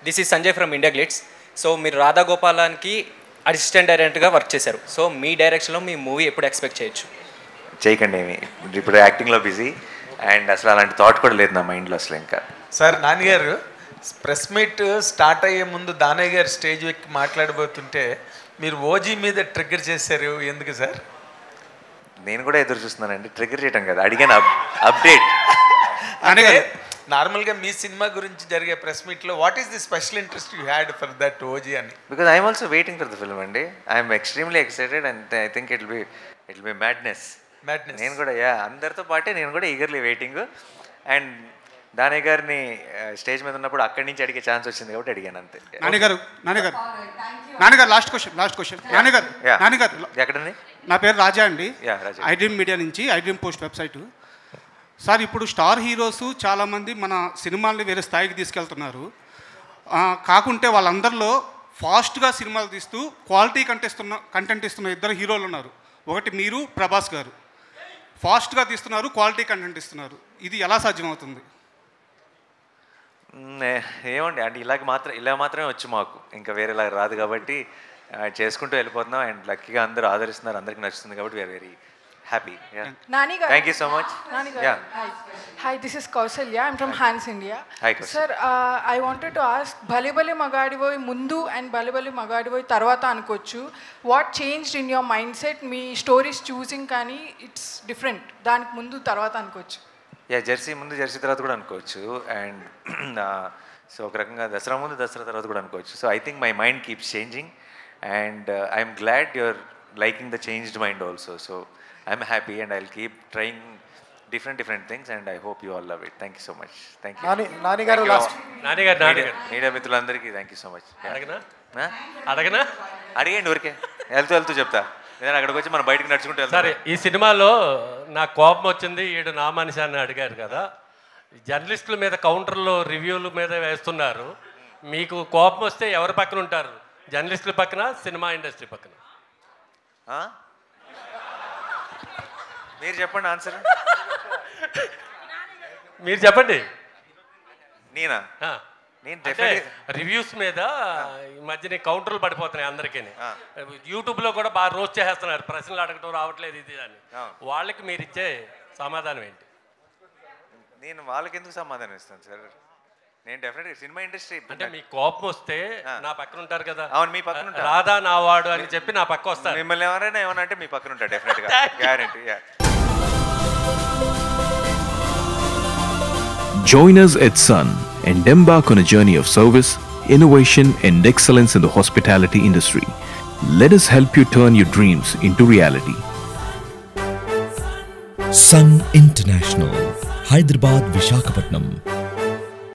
This is Sanjay from India glitz. So మీరు Radha గోపాలానికి assistant డైరెక్టర్గా work చేశారు. సో మీ డైరెక్షన్లో మీ మూవీ ఎప్పుడు ఎక్స్పెక్ట్ చేయొచ్చు? చేయకండి ఏమి, ఇప్పుడు యాక్టింగ్లో బిజీ అండ్ అసలు అలాంటి థాట్ కూడా లేదు నా మైండ్లో అసలు. ఇంకా సార్ నాన్నగారు ప్రెస్ మీట్ స్టార్ట్ అయ్యే ముందు దానయ్య గారు స్టేజ్ ఎక్కి మాట్లాడబోతుంటే మీరు ఓజీ మీద ట్రిగ్గర్ చేశారు, ఎందుకు సార్? నేను కూడా ఎదురు చూస్తున్నానండి. ట్రిగ్గర్ చేయడం కదా, అడిగాను అప్డేట్. అంటే నార్మల్గా మీ సినిమా గురించి జరిగే ప్రెస్ మీట్లో what is the special interest you had for that OG అని? Because I'm also waiting for the film అండి. I'm extremely excited and I think it be madness. నేను కూడా అందరితో పాటే నేను కూడా ఈగర్లీ వెయిటింగ్. అండ్ దానయ్య గారిని స్టేజ్ మీద ఉన్నప్పుడు అక్కడి నుంచి అడిగే ఛాన్స్ వచ్చింది కాబట్టి అడిగాను అంతే. నాన్నగారు లాస్ట్ క్వశ్చన్ నాన్నగారు ఎక్కడండి? నా పేరు రాజా అండి, ఐడ్రీమ్ మీడియా నుంచి, ఐడ్రీమ్ పోస్ట్ వెబ్సైట్. సార్ ఇప్పుడు స్టార్ హీరోస్ చాలామంది మన సినిమాల్ని వేరే స్థాయికి తీసుకెళ్తున్నారు. కాకుంటే వాళ్ళందరిలో ఫాస్ట్గా సినిమాలు తీస్తూ క్వాలిటీ కంటెంట్ ఇస్తున్న ఇద్దరు హీరోలు ఉన్నారు. ఒకటి మీరు, ప్రభాస్ గారు. ఫాస్ట్గా తీస్తున్నారు, క్వాలిటీ కంటెంట్ ఇస్తున్నారు. ఇది ఎలా సాధ్యమవుతుంది? ఏమండి అంటే ఇలా మాత్రమే వచ్చు మాకు, ఇంకా వేరేలా రాదు కాబట్టి చేసుకుంటూ వెళ్ళిపోతున్నాం. అండ్ లక్కీగా అందరూ ఆదరిస్తున్నారు, అందరికి నచ్చుతుంది కాబట్టి we are very happy. Thank you so much. Hi, this is Kausalya. I'm from Hans India. Hi, Kausalya. Sir, I wanted to ask, Bhale Bhale Magadivoy mundu and Bhale Bhale Magadivoy tarvata anukochu. What changed in your mindset? Me stories choosing kani it's different. Daniki mundu tarvata anukochu. Jersey ముందు Jersey తర్వాత కూడా అనుకోవచ్చు. And so ఒక రకంగా దసరా ముందు దసరా తర్వాత కూడా అనుకోవచ్చు. So I think my mind keeps changing and I'm glad you're liking the changed mind also. So I'm happy and I will keep trying different things and I hope you all love it. Thank you so much. Thank you. Nani garu last. Media మిత్రులందరికీ thank you so much. అడగనా అడిగండి ఊరికే వెళ్తూ చెప్తా. నేను అక్కడికి వచ్చి మనం బయటకు నడుచుకుంటూ వెళ్తాం. సరే, ఈ సినిమాలో నాకు కోపం వచ్చింది, ఈడు నా మనిషి అని అడిగారు కదా, జర్నలిస్టుల మీద కౌంటర్లో రివ్యూల మీద వేస్తున్నారు. మీకు కోపం వస్తే ఎవరి పక్కన ఉంటారు? జర్నలిస్టుల పక్కన, సినిమా ఇండస్ట్రీ పక్కన? మీరు చెప్పండి ఆన్సర్. మీరు చెప్పండి. నేను రివ్యూస్ మీద ఈ మధ్యన కౌంటర్లు పడిపోతున్నాయి అందరికీ. యూట్యూబ్లో కూడా బాగా రోస్ట్ చేస్తున్నారు, ప్రశ్నలు అడగటం రావట్లేదు ఇది అని. వాళ్ళకి మీరు ఇచ్చే సమాధానం ఏంటి? నేను వాళ్ళకి ఎందుకు సమాధానం ఇస్తాను సార్? నేను డెఫినెట్గా సినిమా ఇండస్ట్రీ అంటే మీ కోపం వస్తే నా పక్కన ఉంటారు కదా. అవును, మీ పక్కన ఉంటారు. రాధా నా వాడు అని చెప్పి నా పక్క వస్తారు. మిమ్మల్ని ఎవరైనా ఏమన్నా అంటే మీ పక్కన ఉంటారు డెఫినెట్గా, guarantee. Join us at Sun and embark on a journey of service, innovation and excellence in the hospitality industry. Let us help you turn your dreams into reality. Sun International, Hyderabad, Visakhapatnam.